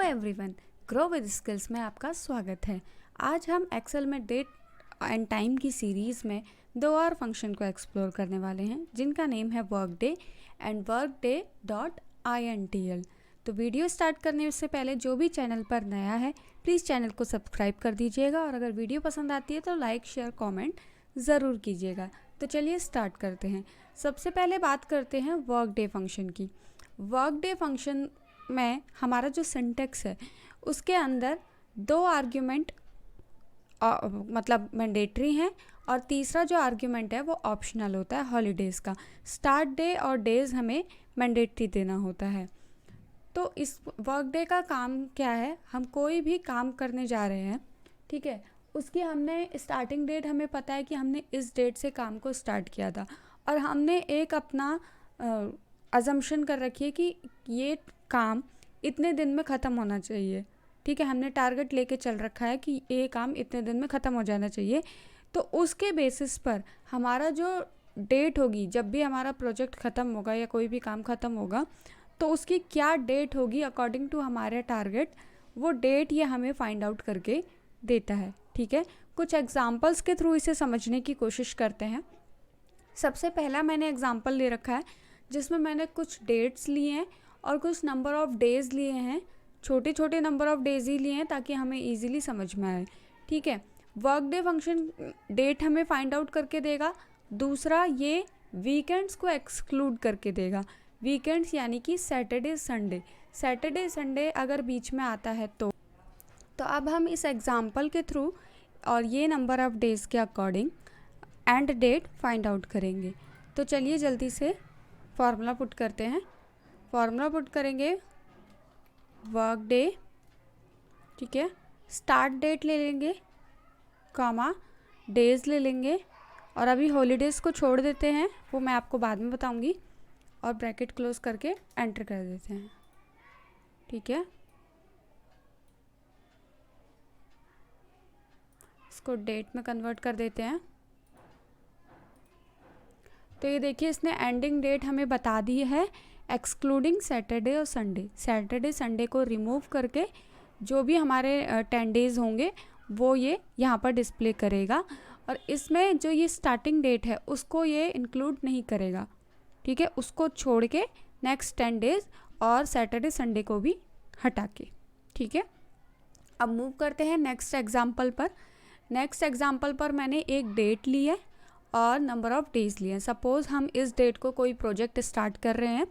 Everyone, grow with skills में आपका स्वागत है। आज हम एक्सेल में डेट एंड टाइम की सीरीज़ में 2 और फंक्शन को एक्सप्लोर करने वाले हैं जिनका नेम है वर्कडे एंड workday.intl। तो वीडियो स्टार्ट करने से पहले जो भी चैनल पर नया है प्लीज़ चैनल को सब्सक्राइब कर दीजिएगा और अगर वीडियो पसंद आती है तो लाइक शेयर कमेंट ज़रूर कीजिएगा। तो चलिए स्टार्ट करते हैं। सबसे पहले बात करते हैं वर्कडे फंक्शन की। वर्कडे फंक्शन में हमारा जो सिंटेक्स है उसके अंदर 2 आर्ग्यूमेंट मतलब मैंडेटरी हैं और तीसरा जो आर्ग्यूमेंट है वो ऑप्शनल होता है हॉलीडेज़ का। स्टार्ट डे और डेज़ हमें मैंडेटरी देना होता है। तो इस वर्कडे का काम क्या है, हम कोई भी काम करने जा रहे हैं, ठीक है, उसकी हमने स्टार्टिंग डेट हमें पता है कि हमने इस डेट से काम को स्टार्ट किया था और हमने एक अपना अजम्पशन कर रखी है कि ये काम इतने दिन में ख़त्म होना चाहिए। ठीक है, हमने टारगेट लेके चल रखा है कि ये काम इतने दिन में ख़त्म हो जाना चाहिए। तो उसके बेसिस पर हमारा जो डेट होगी, जब भी हमारा प्रोजेक्ट ख़त्म होगा या कोई भी काम ख़त्म होगा तो उसकी क्या डेट होगी अकॉर्डिंग टू हमारे टारगेट, वो डेट ये हमें फाइंड आउट करके देता है। ठीक है, कुछ एग्जांपल्स के थ्रू इसे समझने की कोशिश करते हैं। सबसे पहला मैंने एग्जांपल ले रखा है जिसमें मैंने कुछ डेट्स लिए हैं और कुछ नंबर ऑफ़ डेज़ लिए हैं। छोटे छोटे नंबर ऑफ़ डेज़ ही लिए हैं ताकि हमें इजीली समझ में आए। ठीक है, वर्कडे फंक्शन डेट हमें फाइंड आउट करके देगा। दूसरा, ये वीकेंड्स को एक्सक्लूड करके देगा। वीकेंड्स यानी कि सैटरडे संडे अगर बीच में आता है तो अब हम इस एग्ज़ाम्पल के थ्रू और ये नंबर ऑफ़ डेज़ के according end date find out करेंगे। तो चलिए जल्दी से फार्मूला पुट करते हैं। फार्मूला पुट करेंगे वर्कडे, ठीक है, स्टार्ट डेट ले लेंगे, कॉमा डेज़ ले लेंगे और अभी हॉलीडेज़ को छोड़ देते हैं, वो मैं आपको बाद में बताऊंगी, और ब्रैकेट क्लोज करके एंटर कर देते हैं। ठीक है, इसको डेट में कन्वर्ट कर देते हैं। तो ये देखिए इसने एंडिंग डेट हमें बता दी है एक्सक्लूडिंग सैटरडे और संडे। सैटरडे संडे को रिमूव करके जो भी हमारे 10 डेज़ होंगे वो ये यहाँ पर डिस्प्ले करेगा और इसमें जो ये स्टार्टिंग डेट है उसको ये इंक्लूड नहीं करेगा। ठीक है, उसको छोड़ के नेक्स्ट 10 डेज़ और सैटरडे संडे को भी हटा के। ठीक है, अब मूव करते हैं नेक्स्ट एग्जाम्पल पर। नेक्स्ट एग्जाम्पल पर मैंने एक डेट ली है और नंबर ऑफ़ डेज़ लिए हैं। सपोज़ हम इस डेट को कोई प्रोजेक्ट स्टार्ट कर रहे हैं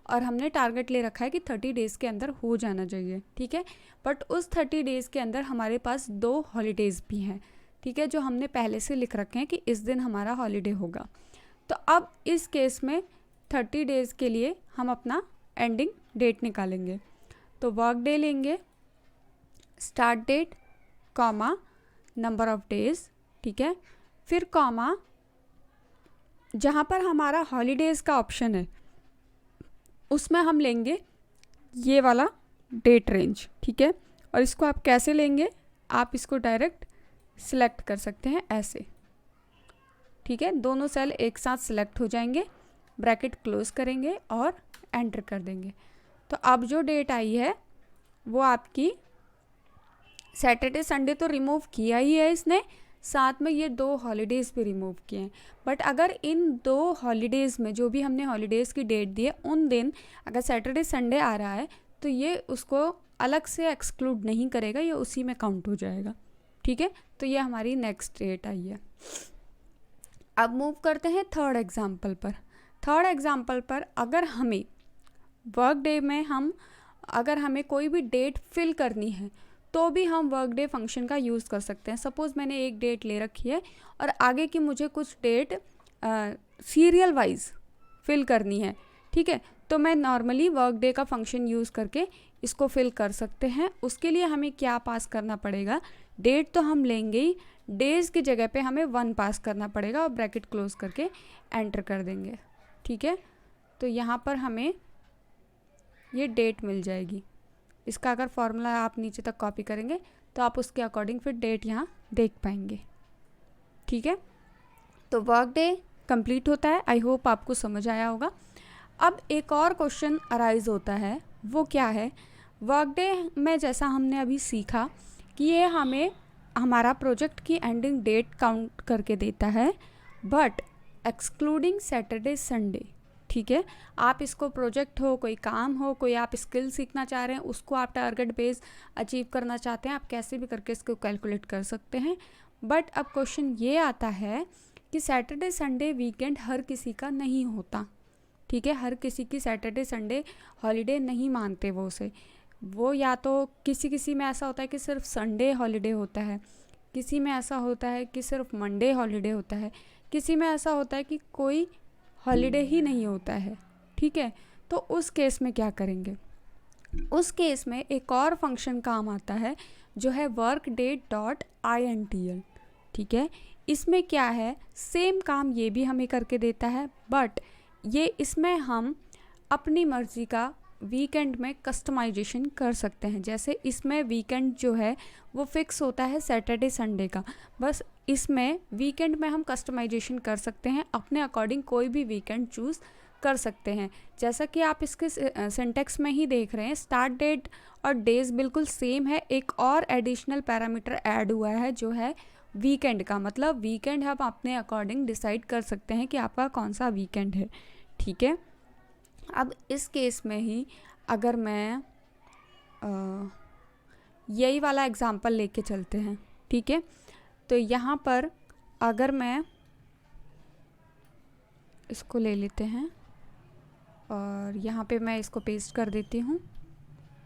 और हमने टारगेट ले रखा है कि 30 डेज़ के अंदर हो जाना चाहिए। ठीक है, बट उस 30 डेज़ के अंदर हमारे पास 2 हॉलीडेज़ भी हैं। ठीक है, जो हमने पहले से लिख रखे हैं कि इस दिन हमारा हॉलीडे होगा। तो अब इस केस में 30 डेज़ के लिए हम अपना एंडिंग डेट निकालेंगे। तो वर्क डे लेंगे, start date, comma number of days, ठीक है, फिर कॉमा जहाँ पर हमारा हॉलीडेज़ का ऑप्शन है उसमें हम लेंगे ये वाला डेट रेंज। ठीक है, और इसको आप कैसे लेंगे, आप इसको डायरेक्ट सिलेक्ट कर सकते हैं ऐसे। ठीक है, दोनों सेल एक साथ सिलेक्ट हो जाएंगे, ब्रैकेट क्लोज करेंगे और एंटर कर देंगे। तो अब जो डेट आई है वो आपकी सैटरडे संडे तो रिमूव किया ही है इसने, साथ में ये 2 हॉलीडेज़ भी रिमूव किए हैं। बट अगर इन 2 हॉलीडेज़ में जो भी हमने हॉलीडेज़ की डेट दी है उन दिन अगर सैटरडे संडे आ रहा है तो ये उसको अलग से एक्सक्लूड नहीं करेगा, ये उसी में काउंट हो जाएगा। ठीक है, तो ये हमारी नेक्स्ट डेट आई है। अब मूव करते हैं थर्ड एग्जाम्पल पर। थर्ड एग्जाम्पल पर अगर हमें वर्क डे में अगर हमें कोई भी डेट फिल करनी है तो भी हम वर्कडे फंक्शन का यूज़ कर सकते हैं। सपोज़ मैंने एक डेट ले रखी है और आगे की मुझे कुछ डेट सीरियल वाइज फिल करनी है। ठीक है, तो मैं नॉर्मली वर्कडे का फंक्शन यूज़ करके इसको फिल कर सकते हैं। उसके लिए हमें क्या पास करना पड़ेगा, डेट तो हम लेंगे ही, डेज़ की जगह पे हमें 1 पास करना पड़ेगा और ब्रैकेट क्लोज करके एंटर कर देंगे। ठीक है, तो यहाँ पर हमें ये डेट मिल जाएगी। इसका अगर फॉर्मूला आप नीचे तक कॉपी करेंगे तो आप उसके अकॉर्डिंग फिर डेट यहाँ देख पाएंगे। ठीक है, तो वर्क डे कंप्लीट होता है। आई होप आपको समझ आया होगा। अब एक और क्वेश्चन अराइज होता है, वो क्या है, वर्क डे में जैसा हमने अभी सीखा कि ये हमें हमारा प्रोजेक्ट की एंडिंग डेट काउंट करके देता है, बट एक्सक्लूडिंग सैटरडे संडे। ठीक है, आप इसको प्रोजेक्ट हो, कोई काम हो, कोई आप स्किल सीखना चाह रहे हैं, उसको आप टारगेट बेस अचीव करना चाहते हैं, आप कैसे भी करके इसको कैलकुलेट कर सकते हैं। बट अब क्वेश्चन ये आता है कि सैटरडे संडे वीकेंड हर किसी का नहीं होता। ठीक है, हर किसी की सैटरडे संडे हॉलीडे नहीं मानते वो उसे। वो या तो किसी में ऐसा होता है कि सिर्फ संडे हॉलीडे होता है, किसी में ऐसा होता है कि सिर्फ मंडे हॉलीडे होता है, किसी में ऐसा होता है कि कोई हॉलीडे ही नहीं होता है। ठीक है, तो उस केस में क्या करेंगे? उस केस में एक और फंक्शन काम आता है जो है वर्क डेट डॉट INTL। ठीक है, इसमें क्या है, सेम काम ये भी हमें करके देता है, बट ये इसमें हम अपनी मर्ज़ी का वीकेंड में कस्टमाइजेशन कर सकते हैं। जैसे इसमें वीकेंड जो है वो फिक्स होता है सैटरडे संडे का, बस इसमें वीकेंड में हम कस्टमाइजेशन कर सकते हैं, अपने अकॉर्डिंग कोई भी वीकेंड चूज़ कर सकते हैं। जैसा कि आप इसके सिंटेक्स में ही देख रहे हैं, स्टार्ट डेट और डेज बिल्कुल सेम है, एक और एडिशनल पैरामीटर ऐड हुआ है जो है वीकेंड का। मतलब वीकेंड हम अपने अकॉर्डिंग डिसाइड कर सकते हैं कि आपका कौन सा वीकेंड है। ठीक है, अब इस केस में ही अगर मैं यही वाला एग्जांपल लेके चलते हैं। ठीक है, तो यहाँ पर अगर मैं इसको ले लेते हैं और यहाँ पे मैं इसको पेस्ट कर देती हूँ।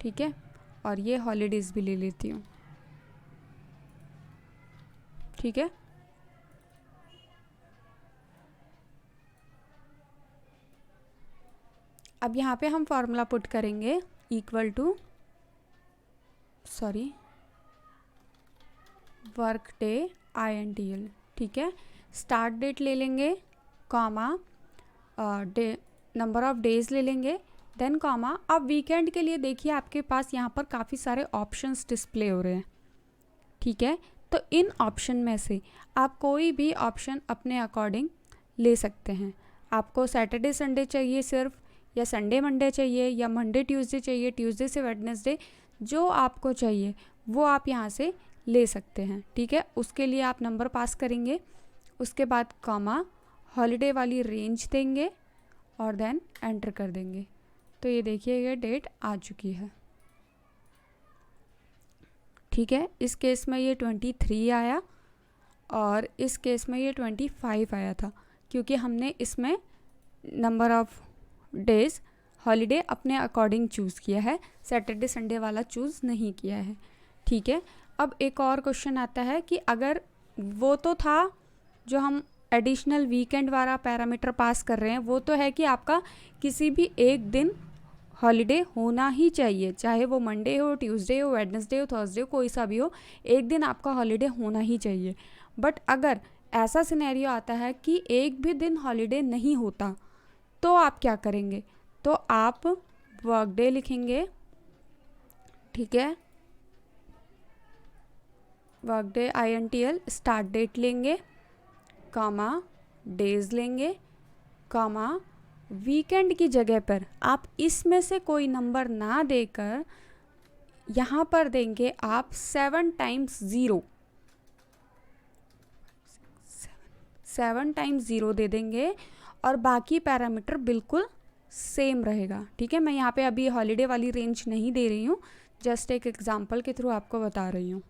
ठीक है, और ये हॉलीडेज़ भी ले लेती हूँ। ठीक है, अब यहाँ पे हम फॉर्मूला पुट करेंगे equal to work day INTL। ठीक है, स्टार्ट डेट ले लेंगे, comma day number of days ले लेंगे, देन कॉमा। अब वीकेंड के लिए देखिए आपके पास यहाँ पर काफ़ी सारे ऑप्शंस डिस्प्ले हो रहे हैं। ठीक है, तो इन ऑप्शन में से आप कोई भी ऑप्शन अपने अकॉर्डिंग ले सकते हैं। आपको सैटरडे संडे चाहिए सिर्फ, या संडे मंडे चाहिए, या मंडे ट्यूसडे चाहिए, ट्यूसडे से वेडनेसडे, जो आपको चाहिए वो आप यहाँ से ले सकते हैं। ठीक है, उसके लिए आप नंबर पास करेंगे, उसके बाद कॉमा, हॉलीडे वाली रेंज देंगे और देन एंटर कर देंगे। तो ये देखिए ये डेट आ चुकी है। ठीक है, इस केस में ये 23 आया और इस केस में ये 25 आया था, क्योंकि हमने इसमें नंबर ऑफ डेज़ हॉलीडे अपने अकॉर्डिंग चूज़ किया है, सैटरडे संडे वाला चूज़ नहीं किया है। ठीक है, अब एक और क्वेश्चन आता है कि अगर वो तो था जो हम एडिशनल वीकेंड वाला पैरामीटर पास कर रहे हैं, वो तो है कि आपका किसी भी एक दिन हॉलीडे होना ही चाहिए, चाहे वो मंडे हो, ट्यूसडे हो, वेडनेसडे हो, थर्सडे हो, कोई सा भी हो, एक दिन आपका हॉलीडे होना ही चाहिए। बट अगर ऐसा सिनेरियो आता है कि एक भी दिन हॉलीडे नहीं होता, तो आप क्या करेंगे? तो आप वर्क डे लिखेंगे। ठीक है, work day INTL, start date लेंगे, कॉमा डेज लेंगे, कॉमा वीकेंड की जगह पर आप इसमें से कोई नंबर ना देकर यहाँ पर देंगे आप 7 टाइम्स 0, 7 टाइम्स 0 दे देंगे और बाकी पैरामीटर बिल्कुल सेम रहेगा। ठीक है, मैं यहाँ पे अभी हॉलीडे वाली रेंज नहीं दे रही हूँ, जस्ट एक एग्जांपल के थ्रू आपको बता रही हूँ।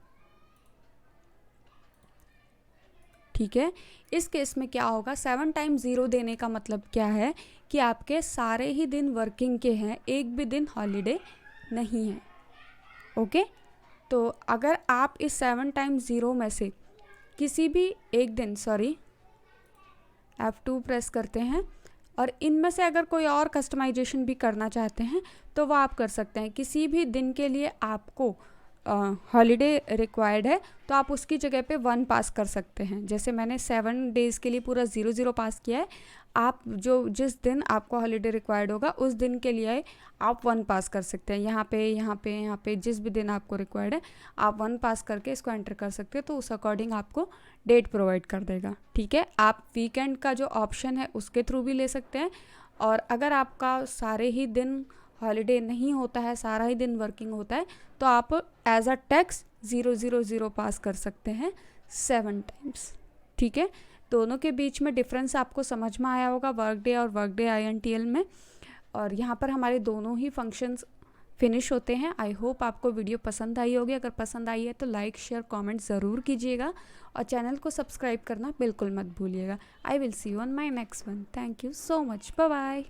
ठीक है, इस केस में क्या होगा, 7 टाइम्स 0 देने का मतलब क्या है कि आपके सारे ही दिन वर्किंग के हैं, एक भी दिन हॉलीडे नहीं है। ओके, तो अगर आप इस 7 टाइम्स 0 में से किसी भी एक दिन, F2 प्रेस करते हैं, और इनमें से अगर कोई और कस्टमाइजेशन भी करना चाहते हैं तो वो आप कर सकते हैं। किसी भी दिन के लिए आपको हॉलीडे रिक्वायर्ड है तो आप उसकी जगह पे 1 पास कर सकते हैं। जैसे मैंने 7 डेज़ के लिए पूरा 0 पास किया है, आप जिस दिन आपको हॉलीडे रिक्वायर्ड होगा उस दिन के लिए आप 1 पास कर सकते हैं। यहाँ पे जिस भी दिन आपको रिक्वायर्ड है आप 1 पास करके इसको एंटर कर सकते हैं, तो उस अकॉर्डिंग आपको डेट प्रोवाइड कर देगा। ठीक है, आप वीकेंड का जो ऑप्शन है उसके थ्रू भी ले सकते हैं, और अगर आपका सारे ही दिन हॉलीडे नहीं होता है, सारा ही दिन वर्किंग होता है, तो आप एज अ टैक्स 000 पास कर सकते हैं 7 टाइम्स। ठीक है, दोनों के बीच में डिफरेंस आपको समझ में आया होगा वर्क डे और वर्क डे INTL में। और यहाँ पर हमारे दोनों ही फंक्शंस फिनिश होते हैं। आई होप आपको वीडियो पसंद आई होगी। अगर पसंद आई है तो लाइक शेयर कमेंट ज़रूर कीजिएगा और चैनल को सब्सक्राइब करना बिल्कुल मत भूलिएगा। I will see you on my next one. Thank you so much, bye bye.